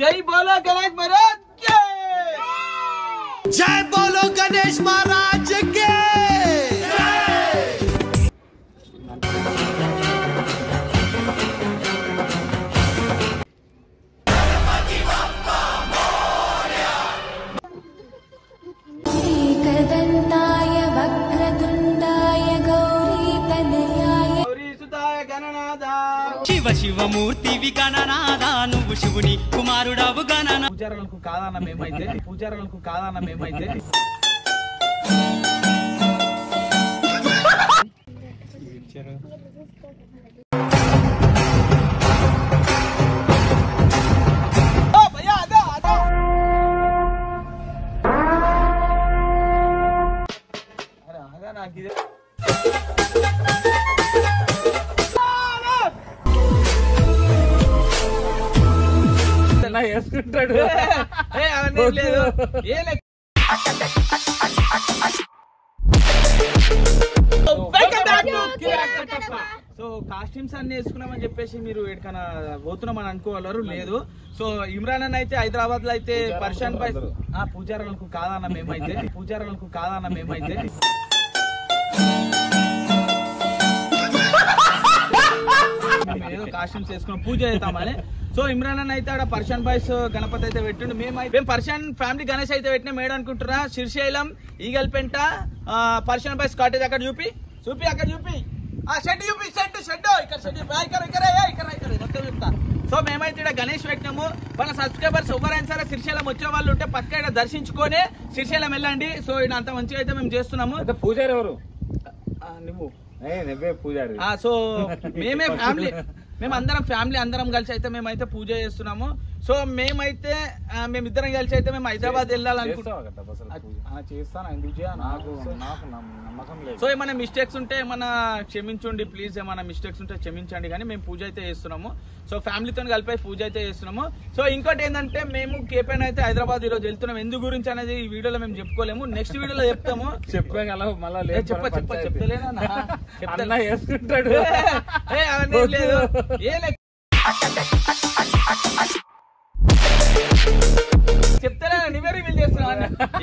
जय बोलो गणेश महाराज के जय बोलो गणेश महाराज के एकदन्ताय वक्रतुण्डाय गौरीतनयाय गौरीसुताय गणनाथ शिव शिवमूर्ति विगणनाथ నువ్వు శివుని కుమారుడవు గణన పూజారులకు కాదన్న మేమైతే వేసుకుంటాడు సో కాస్ట్యూమ్స్ అన్ని వేసుకున్నామని చెప్పేసి మీరు ఎక్కడికైనా పోతున్నామని అనుకోగలరు లేదు. సో ఇమ్రాన్ అన్న అయితే హైదరాబాద్ లో అయితే పర్షాన్ భాయ్ పూజారులకు కాదన్న మేమైతే ఏదో కాస్ట్యూమ్స్ వేసుకున్నాం పూజ చేద్దామని. సో ఇమ్రాన్ అన్న అయితే ఆడ పర్షాన్ బాయ్స్ గణపతి అయితే పెట్టిండు. మేము పర్షాన్ ఫ్యామిలీ గణేష్ అయితే పెట్టినా మేడ అనుకుంటున్నా. శ్రీశైలం ఈగల్పెంట పర్షాన్ బాయ్స్ కాటేజ్ అక్కడ చూపి అక్కడ చూపి షెడ్ చూపి షెడ్ ఇక్కడ మొత్తం చెప్తా. సో మేమైతే ఇక్కడ గణేష్ పెట్టినాము. మన సబ్స్క్రైబర్స్ ఎవరైనా సరే శ్రీశైలం వచ్చే వాళ్ళు ఉంటే పక్క ఇక్కడ దర్శించుకొని శ్రీశైలం వెళ్ళండి. సో ఇక్కడ అంత మంచిగా అయితే మేము చేస్తున్నాము. పూజారి ఎవరు నువ్వు పూజారి. సో మేమందరం ఫ్యామిలీ అందరం కలిసి అయితే మేమైతే పూజ చేస్తున్నాము. సో మేమిద్దరం కలిసి అయితే మేము హైదరాబాద్ వెళ్ళాలనుకుంటున్నాం. చేస్తాను ఎందుకు సో ఏమైనా మిస్టేక్స్ ఉంటే ఏమైనా క్షమించండి ప్లీజ్. ఏమైనా మిస్టేక్స్ ఉంటే క్షమించండి. కానీ మేము పూజ అయితే చేస్తున్నాము. సో ఫ్యామిలీతో కలిపి పూజ అయితే చేస్తున్నాము. సో ఇంకోటి ఏంటంటే మేము కేపైన అయితే హైదరాబాద్ ఈరోజు వెళ్తున్నాం. ఎందు గురించి అనేది ఈ వీడియోలో మేము చెప్పుకోలేము. నెక్స్ట్ వీడియోలో చెప్తాము. చెప్తలేనా వేసుకుంటాడు లేదు చెప్తారా నువ్వే రివీల్ చేస్తున్నావు.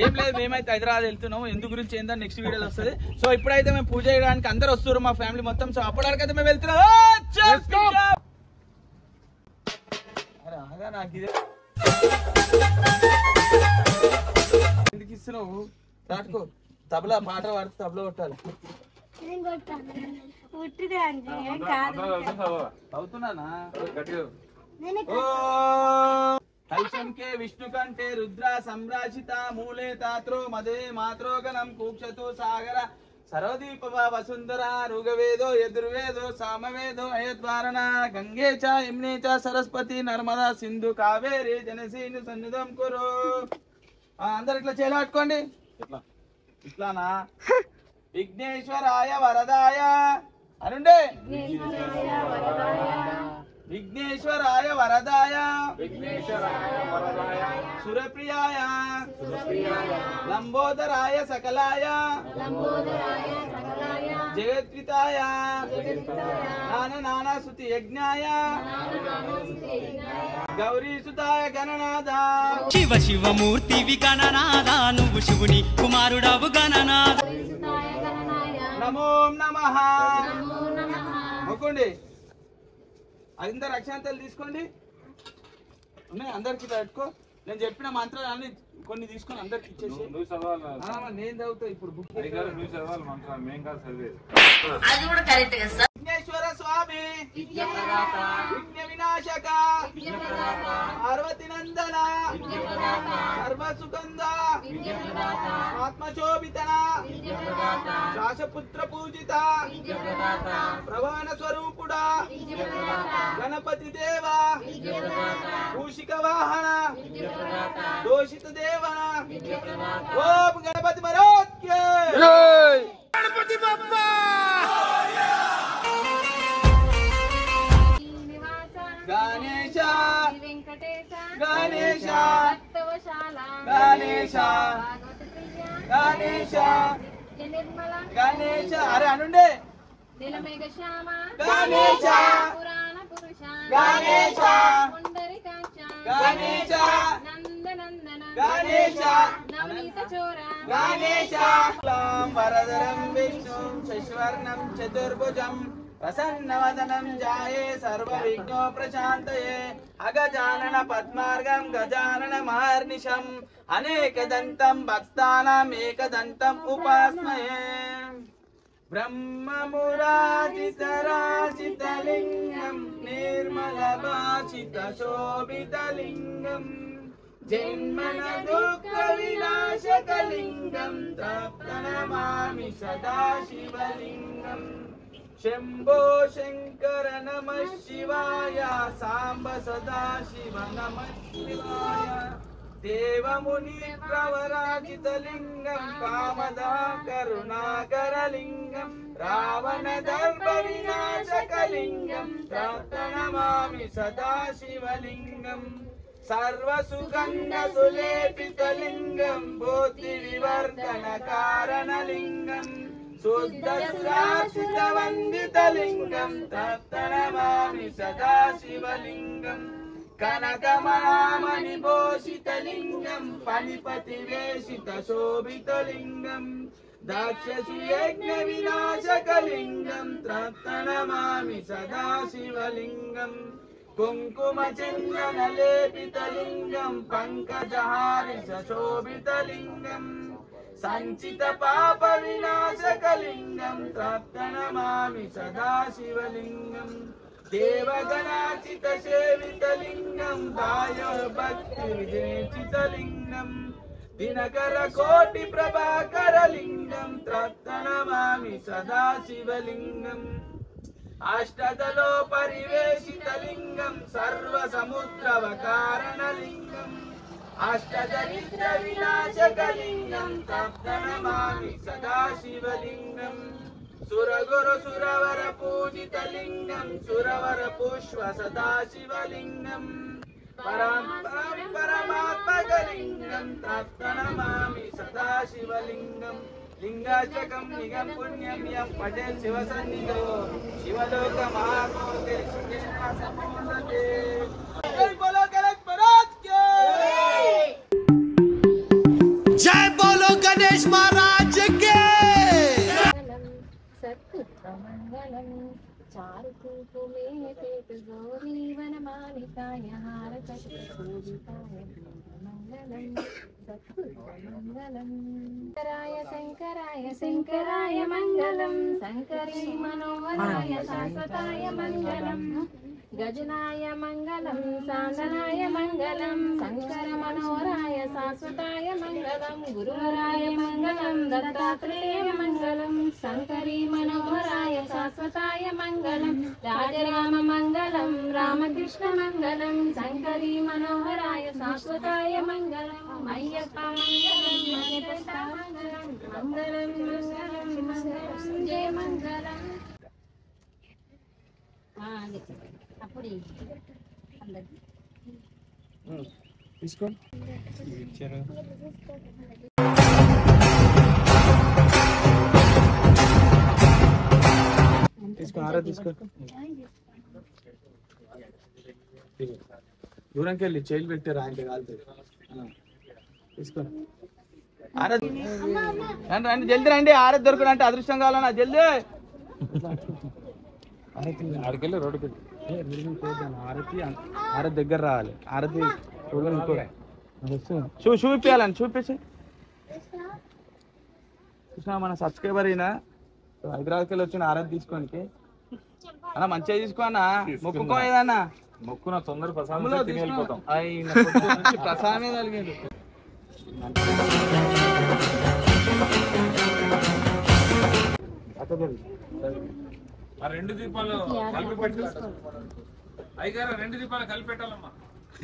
ఏం లేదు మేమైతే హైదరాబాద్ వెళ్తున్నాము. ఎందు గురించి ఏందని నెక్స్ట్ వీడియోలో వస్తుంది. సో ఇప్పుడైతే మేము పూజ చేయడానికి అందరు వస్తున్నారు మా ఫ్యామిలీ మొత్తం. సో అప్పటివరకైతే మేము వెళ్తున్నాం. నాకు ఇదే ఎందుకు ఇస్తున్నావు? దాటుకో తబలా పాట పాడితే తబలా కొట్టాలి. అవుతున్నానా కల్శంకే విష్ణు కంటే రుద్ర సంరాజిత మూలే తాత్రో మదే మాత్రోగణం కూక్షతు సాగర సర్వదీప వసుంధర రుగవేదో యదుర్వేదో సామవేదో అయద్వారణ గంగే చ యమునే చ సరస్వతి నర్మదా సింధు కావేరి జనసీని సన్నిధం కురు. అందరు ఇట్లా చేలాట్టుకోండి. ఇట్లానా విఘ్నేశ్వరాయ వరదాయ అనుండే విఘ్నేశ్వరాయ వరదాయ సురప్రియాయ లంబోదరాయ సకలాయ జగద్వితాయ నానా సుతి యజ్ఞాయ గౌరీసుతాయ గణనాథ శివ శివమూర్తి విగణనాథ నువ్వు శివుని కుమారుడవు గణనాథ నమో నమః. మొక్కండి అందరు అక్షంతలు తీసుకోండి. ఉన్నాయి అందరికి పెట్టుకో. నేను చెప్పిన మంత్రాలు అన్ని కొన్ని తీసుకొని అందరికి ఇచ్చేసి నేను చదువుతా ఇప్పుడు బుక్. విఘ్నేశ్వర స్వామి విఘ్న వినాశక పార్వతి నందన సర్వసుగంధ ఆత్మశోభితన శాసపుత్ర పూజిత ప్రవాణ స్వరూపుడా గణపతి దేవ భూషిక వాహన దోషిత దేవన ఓం గణపతి మహారాజ్ కే గణపతి బప్పా గణేశ గణేశ గణేశ గణేశ గణేశ అరే అనుండే గణేశ గణేశ గణేశ నందనందన గణేశ నవనీత చోర గణేశ వరదరం విష్ణుం శశివర్ణం చతుర్భుజం ప్రసన్నవదనం జాయే సర్వ విఘ్నో ప్రశాంతయే అగజానన పద్మార్గం గజానన మహర్నిశం అనేకదంతం భక్తానాం ఏకదంతం ఉపాస్మయే బ్రహ్మమురాజితరాజితలింగం నిర్మలభాషితశోభితలింగం జన్మన దుఃఖ వినాశకలింగం తప్తనమామి సదాశివలింగం శంభో శంకర నమః శివాయ సాంబ సదాశివ నమః శివాయ దేవముని ప్రవరాజితలింగం కామదా కరుణాకరలింగం రావణ దర్భ వినాశకలింగం తప్తనమామి సదాశివలింగం సర్వసుగంధ సులేపితలింగం బోధి వివర్ధన కారణలింగం శుద్ధ శ్రాసిత వందితలింగం తప్తనమామి సదాశివలింగం కనకమణి భూషితలింగం పనిపతి వేషిత శోభితలింగం దాక్షసి యజ్ఞ వినాశకలింగం తప్తనమామి సదాశివలింగం కుంకుమ చందన లేపితలింగం పంకజహారిష శోభితలింగం సంచిత పాప వినాశకలింగం తప్తనమామి సదాశివలింగం దేవగణాచిత సేవితలింగం దాయో భక్తి విజేచితలింగం దినకర కోటి ప్రభాకరలింగం తప్తనమామి సదాశివలింగం అష్టదలో పరివేశితలింగం సర్వ సముద్రవకారణలింగం అష్టదరిద్ర వినాశకలింగం తప్తనమామి సదాశివలింగం సురగురు సురవర పూజితలింగం సురవర పుష్ప సదాశివలింగం పరమాత్మకలింగం తప్తనమామి సదాశివలింగం లింగాచకం నిగం పుణ్యం యం పటే శివ సన్నిధో శివలోక మహాకోటే సుఖేనాసమోదతే జై బోలో గణేష్ మహారాజ్ కి जय बोलो गणेश महाराज के సత్పుత్రమంగళం చారుకుంకుమే గౌరీవనమాలికాయ హారతకి పూజితాయ మంగళం సత్పుత్రమంగళం శంకరాయ శంకరాయ మంగళం శంకరీ మనోహరాయ శాశ్వతాయ మంగళం గజనాయ మంగళం సాందనాయ మంగళం శంకర మనోహరాయ శాశ్వతాయ మంగళం గురువరాయ మంగళం దత్తాత్రేయ మంగళం శంకరీ మనోహరాయ శాశ్వతాయ మంగళం రాజరామ మంగళం రామకృష్ణ మంగళం శంకరీ మనోహరాయ శాశ్వతాయ మంగళం అయ్యప్ప మంగళం మణిదశ మంగళం మంగళం మంగళం మంగళం జయ మంగళం అప్పుడు తీసుకోండి తీసుకో ఆరా తీసుకో దూరంకి వెళ్ళి చేయిలు పెట్టారు ఆయనకి కాలుతుంది తీసుకో ఆరతి రండి రండి జల్దీ రండి ఆరతి దొరకనంటే అదృష్టం కావాలన్నా జల్దీ ఆడికెళ్ళి రోడ్డుకి ఆరతి ఆరతి దగ్గర రావాలి ఆరతి చూపియాలని చూపించి చూసినా మన సబ్స్క్రైబర్ అయినా హైదరాబాద్కి వెళ్ళి వచ్చిన ఆరతి తీసుకోనికి అన్న మంచిగా తీసుకో అన్న మొక్కుకో ఏదన్నా మొక్కున తొందర ప్రసాదం వెళ్ళిపోతాం ప్రసాదమే కలిగింది రెండు దీపాలు కలిపి పెట్టి అయ్యగారు రెండు దీపాలు కలిపి పెట్టాలమ్మా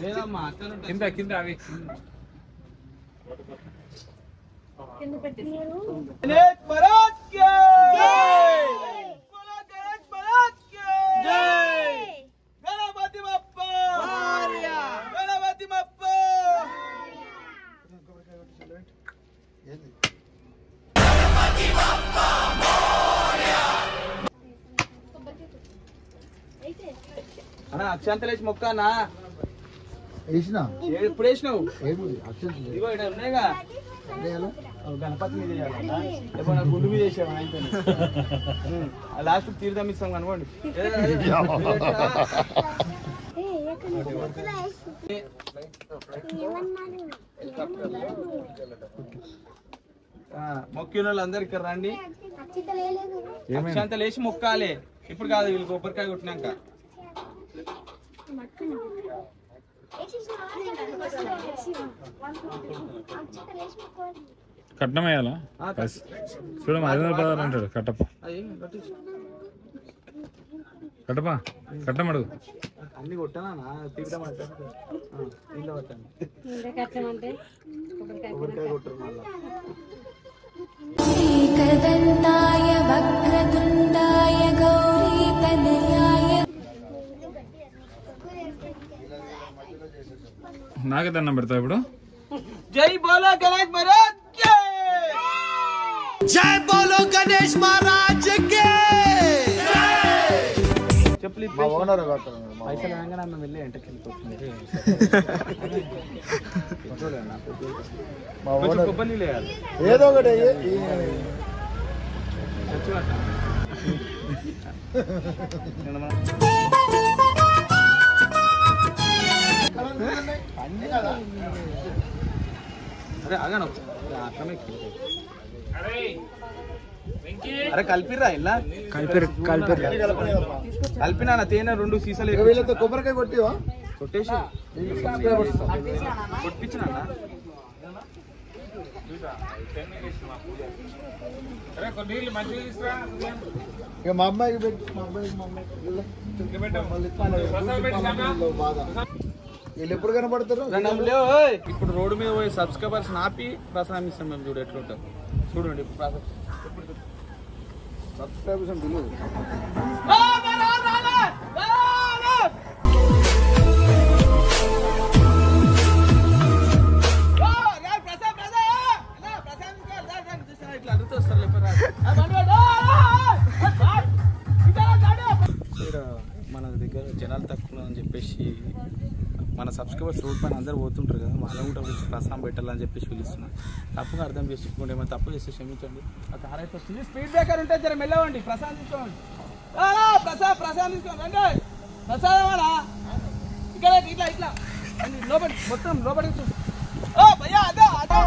లేదమ్మా కింద కింద అవి गणेश महाराज की जय बोलो गणेश महाराज की जय गणपति बप्पा मोरया गणपति बप्पा गणपति बप्पा मोरया అన్న అక్షంతలేసి మొక్కనా ఎప్పుడు వేసినావు ఇగో ఇక్కడ ఉన్నాయిగా గణపతి మీద వేయాలన్నా గుండు మీద వేసాము ఆయన లాస్ట్ తీర్థం ఇస్తాం అనుకోండి. మొక్కిన వాళ్ళందరికి రండి, అక్షంత లేచి మొక్కాలి. ఇప్పుడు కాదు, వీళ్ళు కొబ్బరికాయ కొట్టినాక. కట్నం వేయాలా? చూడమ్మా 516 అంటాడు. కట్టప్ప కట్టప్ప కట్టం అడుగు. అన్ని కొట్టానా తీర్థం అంటే నీళ్ళు పట్టాను, కొబ్బరికాయ కొట్టరు మళ్ళా. एकदन्ताय वक्रतुण्डाय गौरीतनयाय నాకే దండం పెడతావు ఇప్పుడు. జై బోలో గణేష్ మహారాజ్ కి जय बोलो गणेश महाराज के చెప్పులు పైసలు అనగానే ఆమె వెళ్ళి ఎంటకి వెళ్ళిపోతుంది. కొబ్బరి వేయాలి ఏదో ఒకటి అరే ఆగాను అరే కలిపిరా ఇలా కలిపినా తేనె 2 సీసాలు వీళ్ళతో కొబ్బరికాయ కొట్టివా? కొట్టేసి కొట్టించిన ఇక మా అమ్మాయికి పెట్టి మా అమ్మాయికి వీళ్ళు ఎప్పుడు కనపడతారు? ఇప్పుడు రోడ్డు మీద పోయి సబ్స్క్రైబర్స్ ఆపి ప్రసాదం ఇస్తాం మేము. చూడు ఎట్లుంటుంది చూడండి ఇప్పుడు సబ్స్క్రైబర్స్ తెలియదు. మన దగ్గర జనాలు తక్కువ అని చెప్పేసి మన సబ్స్క్రైబర్స్ రోడ్ పైన అందరు పోతుంటారు కదా, వాళ్ళ కూడా ప్రసాదం పెట్టాలని చెప్పేసి పిలుస్తున్నాను. తప్పుగా అర్థం చేసుకోండి, ఏమైనా తప్పు చేస్తే క్షమించండి. ఆ కార్ అయితే వస్తుంది, స్పీడ్ బ్రేకర్ ఉంటే జర మెల్లవండి. ప్రసాదం తీసుకోండి, ప్రసాదం తీసుకోండి రండి. ప్రసాదం ఇక్కడ ఇట్లా ఇట్లా లోపలి మొత్తం లోపలికి భయ్యా అదే అదే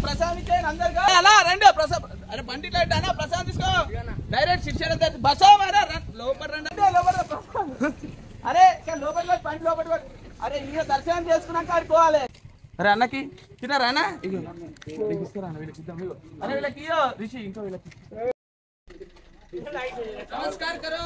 ప్రసాదం ఇచ్చే అందరు అలా రండి. ప్రసాద్ అరే బండి లైట్ అన్నా ప్రసాదం తీసుకో డైరెక్ట్ శిక్షణ బస్ లోపల రండి. అరే లోపల బండి లోపల అరే ఇంకా దర్శనం చేసుకున్నాక ఆడుకోవాలి. అరే అన్నకి తిన్నారా అన్న ఇస్తారా వీళ్ళకి ఇద్దాం. అరే వీళ్ళకి రిషి ఇంకో వీళ్ళకి నమస్కారం కరో.